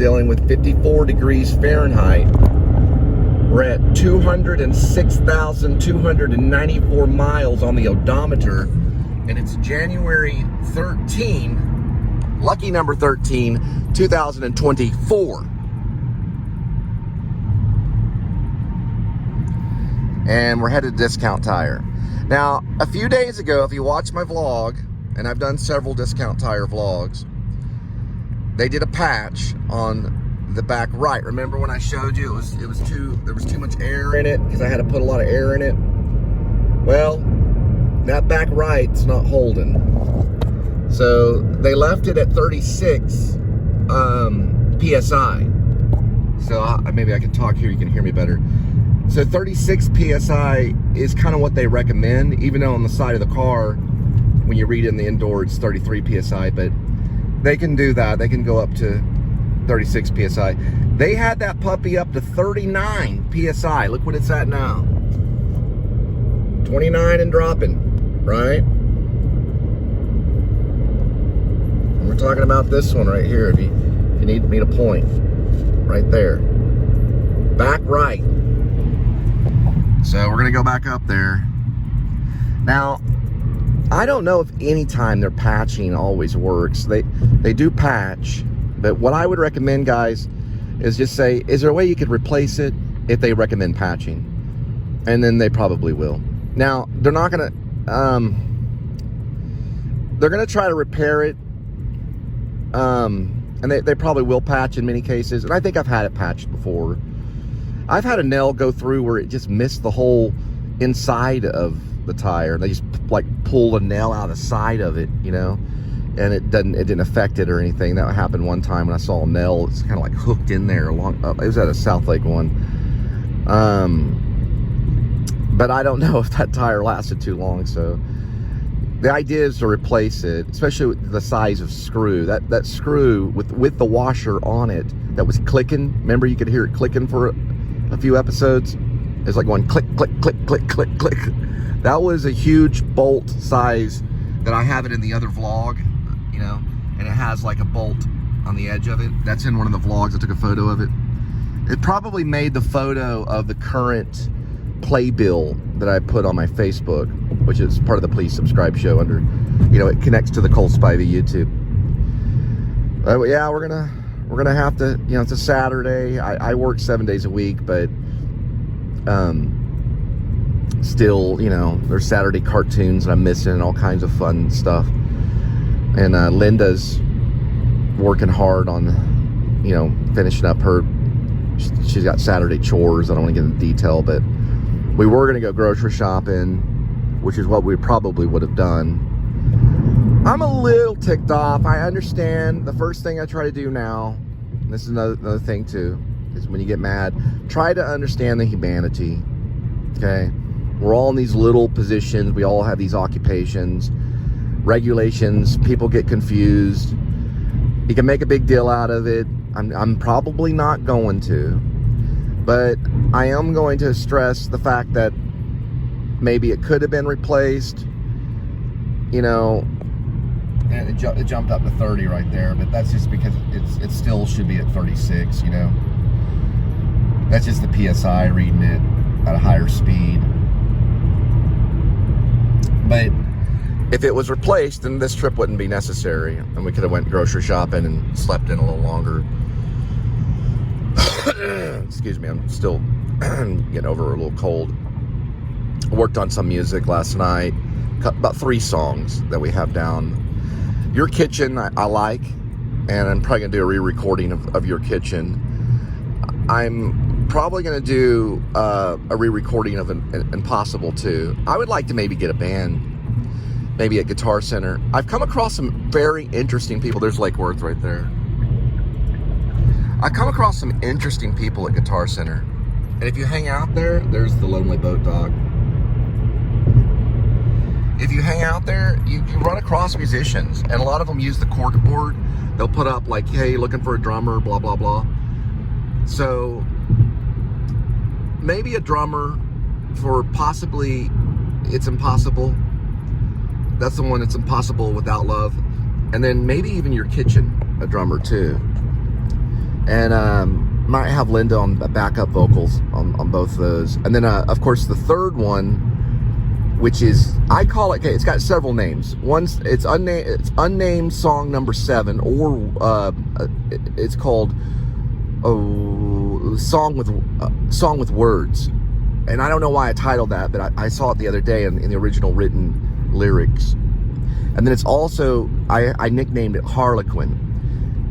dealing with 54 degrees Fahrenheit. We're at 206,294 miles on the odometer, and it's January 13, lucky number 13, 2024. And we're headed to Discount Tire. Now, a few days ago, if you watched my vlog, and I've done several Discount Tire vlogs, they did a patch on the back right. Remember when I showed you there was too much air in it because I had to put a lot of air in it? Well, that back right's not holding. So they left it at 36 PSI. So maybe I can talk here, you can hear me better. So 36 PSI is kind of what they recommend, even though on the side of the car, when you read it in the indoor, it's 33 PSI, but they can do that. They can go up to 36 PSI. They had that puppy up to 39 PSI. Look what it's at now. 29 and dropping, right? And we're talking about this one right here, if you need me to point. Right there. Back right. So we're gonna go back up there. Now, I don't know if any time they're patching always works. They do patch, but what I would recommend, guys, is just say, is there a way you could replace it if they recommend patching? And then they probably will. Now, they're not gonna, they're gonna try to repair it, and they probably will patch in many cases, and I think I've had it patched before. I've had a nail go through where it just missed the whole inside of the tire. They just like pull a nail out of the side of it, you know, and it didn't affect it or anything. That happened one time when I saw a nail. It's kind of like hooked in there along. It was at a South Lake one. But I don't know if that tire lasted too long. So the idea is to replace it, especially with the size of screw. That screw with the washer on it that was clicking. Remember, you could hear it clicking for a few episodes. It's like going click, click, click, click, click, click. That was a huge bolt size that I have it in the other vlog, you know, and it has like a bolt on the edge of it. That's in one of the vlogs. I took a photo of it. It probably made the photo of the current playbill that I put on my Facebook, which is part of the Please Subscribe show under, you know, it connects to the Cole Spivey YouTube. Yeah, we're gonna have to, you know, it's a Saturday. I work 7 days a week, but still, you know, there's Saturday cartoons that I'm missing and all kinds of fun stuff. And Linda's working hard on, you know, finishing up her, she's got Saturday chores. I don't want to get into detail, but we were going to go grocery shopping, which is what we probably would have done. I'm a little ticked off. I understand. The first thing I try to do now, and this is another thing too, is when you get mad, try to understand the humanity, okay? We're all in these little positions. We all have these occupations, regulations. People get confused. You can make a big deal out of it. I'm probably not going to, but I am going to stress the fact that maybe it could have been replaced, you know, and it jumped up to 30 right there, but that's just because it still should be at 36, you know. That's just the PSI reading it at a higher speed. But if it was replaced, then this trip wouldn't be necessary, and we could have went grocery shopping and slept in a little longer. Excuse me, I'm still getting over a little cold. I worked on some music last night, about 3 songs that we have down. Your Kitchen, I like, and I'm probably gonna do a re-recording of Your Kitchen. I'm probably gonna do a re-recording of Impossible too. I would like to maybe get a band, maybe at Guitar Center. I've come across some very interesting people. There's Lake Worth right there. I come across some interesting people at Guitar Center, and if you hang out there, there's the Lonely Boat Dog. If you hang out there, you run across musicians, and a lot of them use the cork board. They'll put up like, hey, looking for a drummer, blah, blah, blah. So maybe a drummer for possibly It's Impossible. That's the one that's Impossible Without Love. And then maybe even Your Kitchen, a drummer too. And might have Linda on the backup vocals on both of those. And then, of course, the third one, which is, I call it, okay, it's got several names. It's unnamed song number 7, or it's called song with words. And I don't know why I titled that, but I saw it the other day in the original written lyrics. And then it's also, I nicknamed it Harlequin.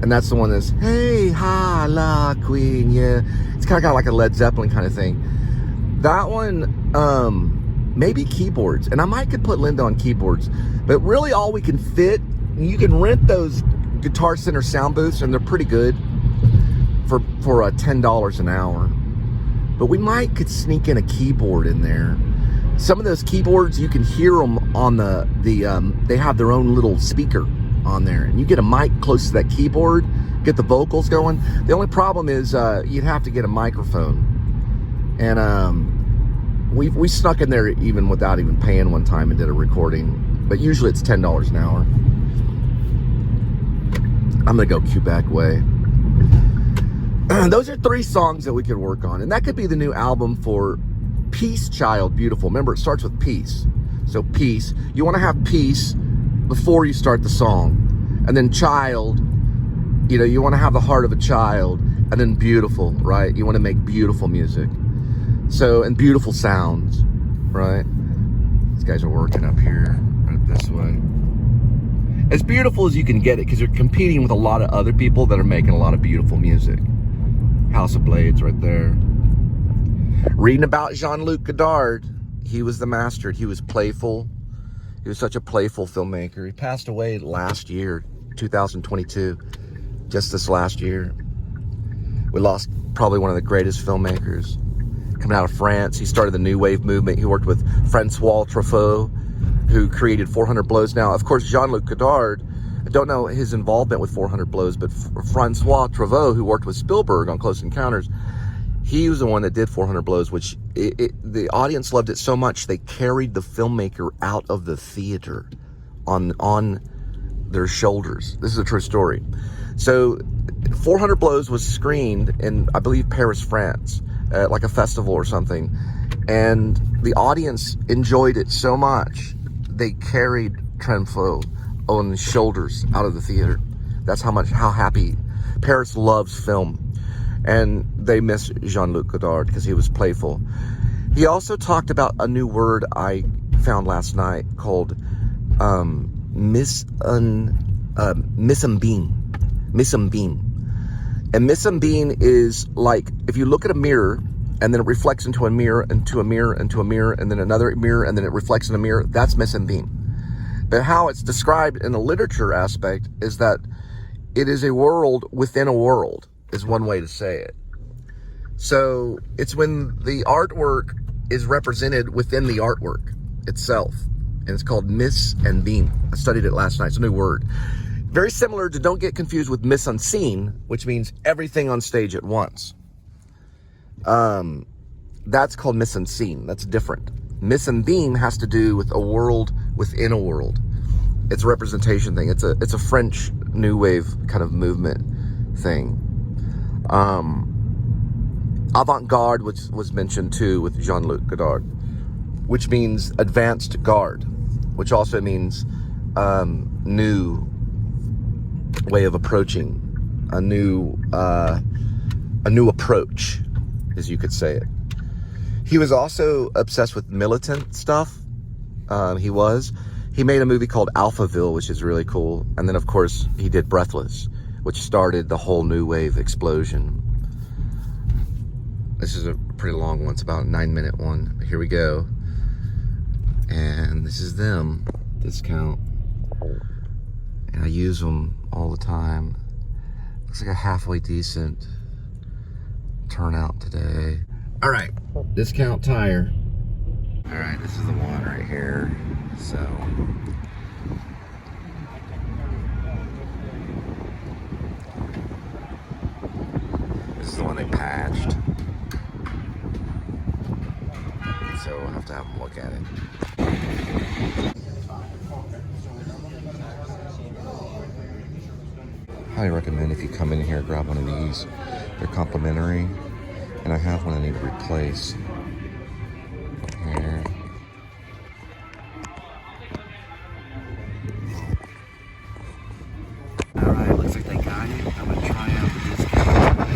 And that's the one that's, hey, Harlequin, yeah. It's kind of like a Led Zeppelin kind of thing. That one, maybe keyboards. And I might could put Linda on keyboards. But really all we can fit, you can rent those Guitar Center sound booths, and they're pretty good for $10 an hour. But we could sneak in a keyboard in there. Some of those keyboards, you can hear them on they have their own little speaker on there, and you get a mic close to that keyboard, get the vocals going. The only problem is you'd have to get a microphone, and we snuck in there even without even paying one time and did a recording. But usually it's $10 an hour. I'm gonna go Quebec way. Those are 3 songs that we could work on, and that could be the new album for Peace Child Beautiful. Remember, it starts with peace. So peace, you want to have peace before you start the song. And then child, you want to have the heart of a child. And then beautiful, right? You want to make beautiful music. So, and beautiful sounds, right? These guys are working up here, right this way. As beautiful as you can get it, because you're competing with a lot of other people that are making a lot of beautiful music. House of Blades right there. Reading about Jean-Luc Godard, he was the master. He was playful. He was such a playful filmmaker. He passed away last year, 2022, just this last year. We lost probably one of the greatest filmmakers coming out of France. He started the New Wave movement. He worked with Francois Truffaut, who created 400 Blows. Now, of course, Jean-Luc Godard, I don't know his involvement with 400 Blows, but Francois Truffaut, who worked with Spielberg on Close Encounters, he was the one that did 400 Blows, which the audience loved it so much they carried the filmmaker out of the theater on their shoulders. This is a true story. So 400 Blows was screened in, I believe, Paris, France, at like a festival or something. And the audience enjoyed it so much, they carried Truffaut on the shoulders out of the theater. That's how happy. Paris loves film. And they miss Jean-Luc Godard because he was playful. He also talked about a new word I found last night called misambine. And misambine is like, if you look at a mirror and then it reflects into a mirror, into a mirror, into a mirror, and then another mirror, and then it reflects in a mirror, that's misambine. But how it's described in the literature aspect is that it is a world within a world, is one way to say it. So it's when the artwork is represented within the artwork itself. And it's called miss and beam. I studied it last night. It's a new word. Very similar to, don't get confused with mise en scene, which means everything on stage at once. That's called mise en scene. That's different. Miss and beam has to do with a world within a world. It's a representation thing. It's a French new wave kind of movement thing. Avant-garde was mentioned too with Jean-Luc Godard, which means advanced guard, which also means new way of approaching, a new approach, as you could say it. He was also obsessed with militant stuff. He made a movie called Alphaville, which is really cool. And then, of course, he did Breathless, which started the whole new wave explosion. This is a pretty long one. It's about a 9-minute one. Here we go. And this is them. Discount. And I use them all the time. Looks like a halfway decent turnout today. All right, Discount tire. All right, this is the one right here. So this is the one they patched. So we'll have to have them look at it. highly recommend if you come in here, grab one of these. They're complimentary, and I have one I need to replace. Here. Alright, looks like they got it. I'm gonna try out the discount.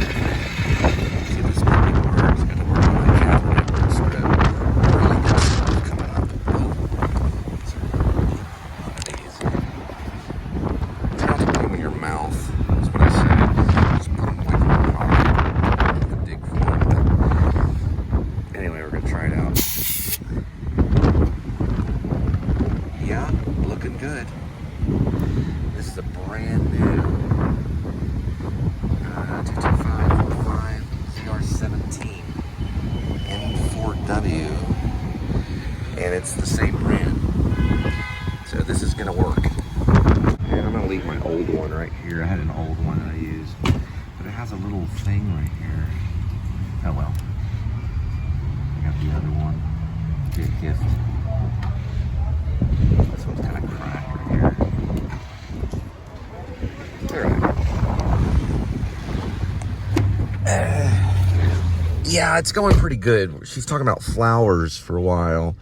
See if this maybe works. Gonna work on my Catherine Hepburn sort of really good stuff coming up. One of these. Try not to put them in your mouth. That's what I said. Just put them away from your pocket. You can dig for them. But anyway, we're gonna try it out. Yeah, looking good. This is a brand new 22545 ZR17 N4W, and it's the same brand. So this is gonna work. And I'm gonna leave my old one right here. I had an old one that I used, but it has a little thing right here. Oh well. I got the other one. Good gift. This one's kind of cracked right here. Yeah, it's going pretty good. She's talking about flowers for a while,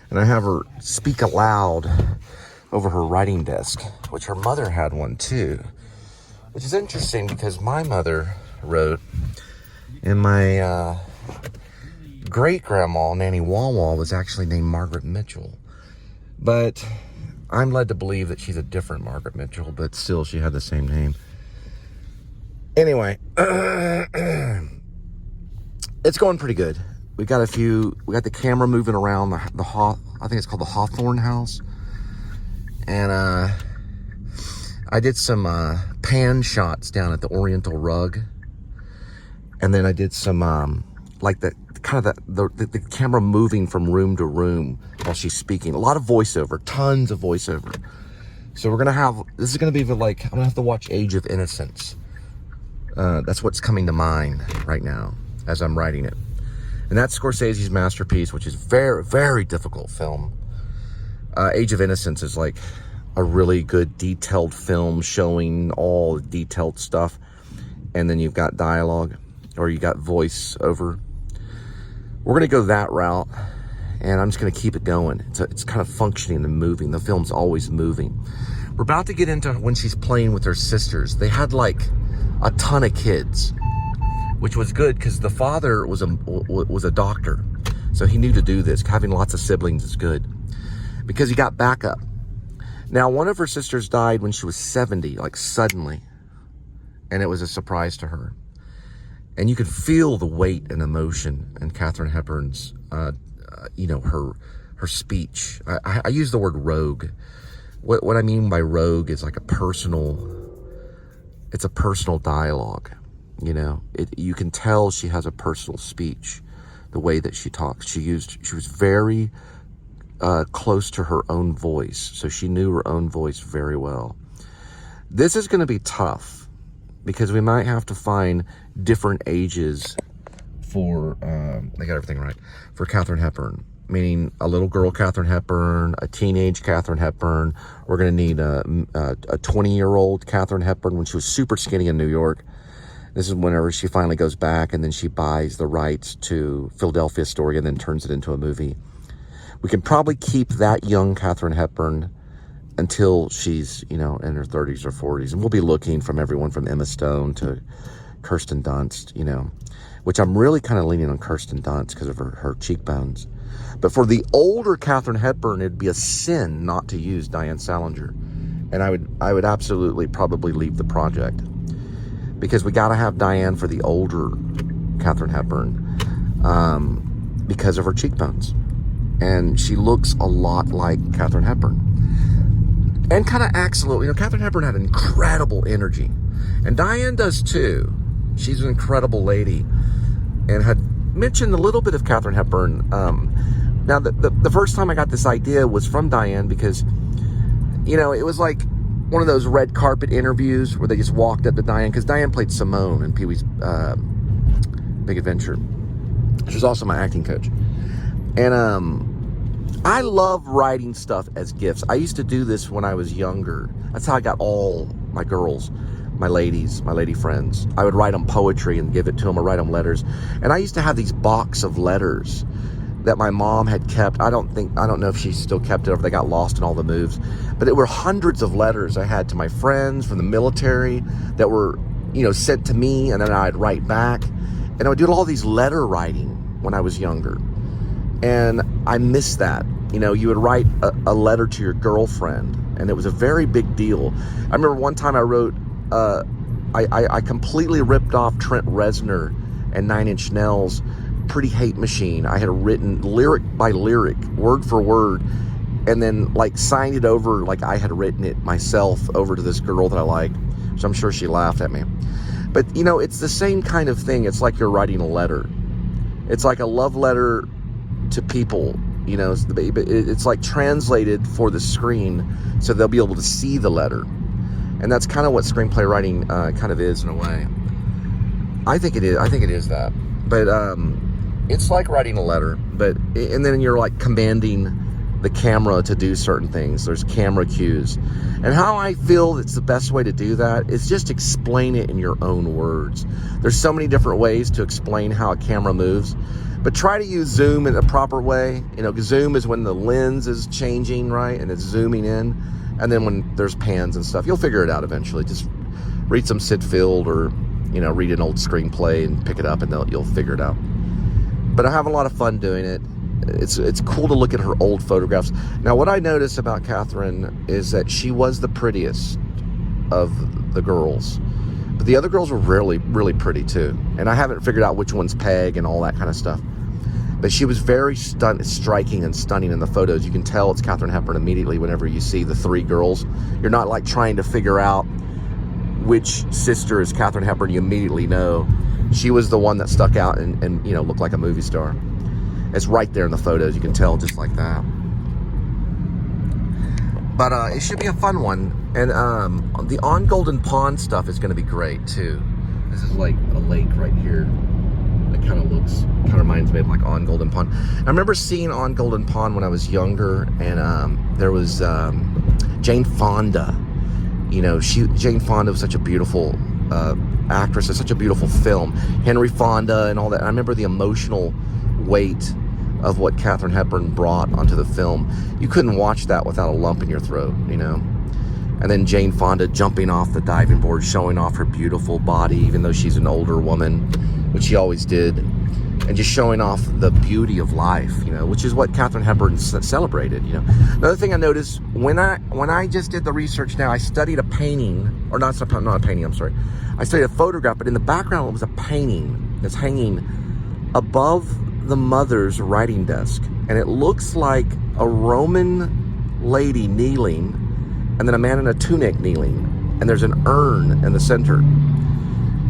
and I have her speak aloud over her writing desk, which her mother had one too, which is interesting because my mother wrote, and my great-grandma, Nanny Wawa, was actually named Margaret Mitchell. But I'm led to believe that she's a different Margaret Mitchell, but still she had the same name. Anyway, it's going pretty good. We got the camera moving around I think it's called the Hawthorne House. And I did some pan shots down at the Oriental Rug. And then I did some like the camera moving from room to room while she's speaking. A lot of voiceover, tons of voiceover. So this is gonna be like, I'm gonna have to watch Age of Innocence. That's what's coming to mind right now as I'm writing it. And that's Scorsese's masterpiece, which is very, very difficult film. Age of Innocence is like a really good detailed film showing all the detailed stuff. And then you've got dialogue, or you got voice over. We're gonna go that route, and I'm just gonna keep it going. It's kind of functioning and moving. The film's always moving. We're about to get into when she's playing with her sisters. They had like a ton of kids, which was good because the father was a doctor, so he knew to do this. Having lots of siblings is good because he got backup. Now, one of her sisters died when she was 70, like suddenly, and it was a surprise to her. And you could feel the weight and emotion in Katharine Hepburn's, her speech. I use the word rogue. What I mean by rogue is like it's a personal dialogue. You can tell she has a personal speech, the way that she talks. She was very close to her own voice, so she knew her own voice very well. This is going to be tough because we might have to find different ages for, I got everything right, for Katharine Hepburn. Meaning a little girl Katharine Hepburn, a teenage Katharine Hepburn. We're going to need a 20-year-old Katharine Hepburn when she was super skinny in New York. This is whenever she finally goes back and then she buys the rights to Philadelphia Story and then turns it into a movie. We can probably keep that young Katharine Hepburn until she's, in her 30s or 40s. And we'll be looking from everyone from Emma Stone to Kirsten Dunst, which I'm really kind of leaning on Kirsten Dunst because of her cheekbones. But for the older Katharine Hepburn, it'd be a sin not to use Diane Salinger. And I would absolutely probably leave the project. Because we got to have Diane for the older Katharine Hepburn because of her cheekbones. And she looks a lot like Katharine Hepburn. And kind of acts a little, Katharine Hepburn had incredible energy. And Diane does too. She's an incredible lady. And had mentioned a little bit of Katharine Hepburn. Now, the first time I got this idea was from Diane because, it was like one of those red carpet interviews where they just walked up to Diane, because Diane played Simone in Pee-wee's Big Adventure. She was also my acting coach. And I love writing stuff as gifts. I used to do this when I was younger. That's how I got all my girls. my lady friends. I would write them poetry and give it to them, or write them letters. And I used to have these box of letters that my mom had kept. I don't know if she still kept it or if they got lost in all the moves, but it were hundreds of letters I had to my friends from the military that were, sent to me, and then I'd write back. And I would do all these letter writing when I was younger. And I miss that. You would write a letter to your girlfriend, and it was a very big deal. I remember one time I wrote, I completely ripped off Trent Reznor and Nine Inch Nails' Pretty Hate Machine. I had written lyric by lyric, word for word, and then signed it over like I had written it myself over to this girl that I liked. So I'm sure she laughed at me. But it's the same kind of thing. It's like you're writing a letter. It's like a love letter to people. It's like translated for the screen so they'll be able to see the letter. And that's kind of what screenplay writing kind of is in a way. I think it is that. But it's like writing a letter, and then you're commanding the camera to do certain things. There's camera cues. And how I feel it's the best way to do that is just explain it in your own words. There's so many different ways to explain how a camera moves, but try to use zoom in a proper way. Zoom is when the lens is changing, right? And it's zooming in. And then when there's pans and stuff, you'll figure it out eventually. Just read some Sid Field, or, read an old screenplay and pick it up, and you'll figure it out. But I have a lot of fun doing it. It's cool to look at her old photographs. Now, what I noticed about Catherine is that she was the prettiest of the girls. But the other girls were really, really pretty too. And I haven't figured out which one's Peg and all that kind of stuff. But she was very striking and stunning in the photos. You can tell it's Katharine Hepburn immediately whenever you see the three girls. You're not trying to figure out which sister is Katharine Hepburn. You immediately know. She was the one that stuck out and looked like a movie star. It's right there in the photos. You can tell just like that. But it should be a fun one. And the On Golden Pond stuff is going to be great too. This is like a lake right here. It kind of reminds me of On Golden Pond. I remember seeing On Golden Pond when I was younger, and there was Jane Fonda. Jane Fonda was such a beautiful actress. It's such a beautiful film. Henry Fonda and all that. I remember the emotional weight of what Katharine Hepburn brought onto the film. You couldn't watch that without a lump in your throat, And then Jane Fonda jumping off the diving board, showing off her beautiful body, even though she's an older woman, which she always did, and just showing off the beauty of life, which is what Katharine Hepburn celebrated. Another thing I noticed when I just did the research now, I studied a painting, or not a painting, I'm sorry. I studied a photograph, but in the background it was a painting that's hanging above the mother's writing desk, and it looks like a Roman lady kneeling, and then a man in a tunic kneeling, and there's an urn in the center.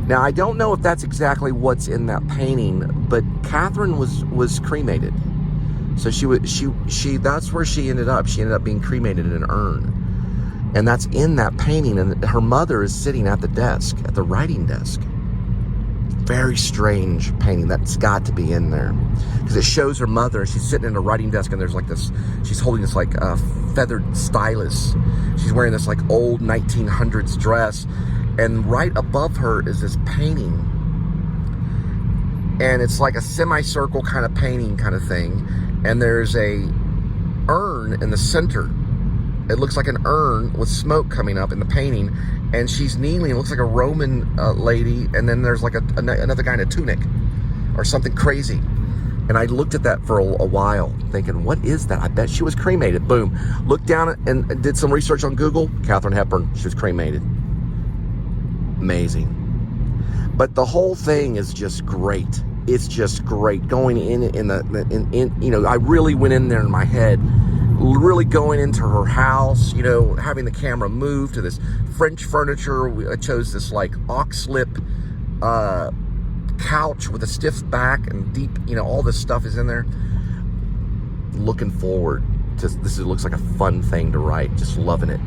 Now, I don't know if that's exactly what's in that painting, but Catherine was cremated. So she that's where she ended up. She ended up being cremated in an urn. And that's in that painting, and her mother is sitting at the desk, at the writing desk. Very strange painting. That's got to be in there. Because it shows her mother, she's sitting in a writing desk, and there's she's holding this feathered stylus. She's wearing this old 1900s dress. And right above her is this painting. And it's like a semicircle kind of painting kind of thing. And there's a urn in the center. It looks like an urn with smoke coming up in the painting. And she's kneeling. It looks like a Roman lady. And then there's another guy in a tunic or something crazy. And I looked at that for a while thinking, what is that? I bet she was cremated. Boom. Looked down and did some research on Google. Katharine Hepburn. She was cremated. Amazing. But the whole thing is just great. It's just great. Going in I really went in there in my head, really going into her house, having the camera move to this French furniture. I chose this ox-lip couch with a stiff back and deep, all this stuff is in there. Looking forward to this. It looks like a fun thing to write. Just loving it.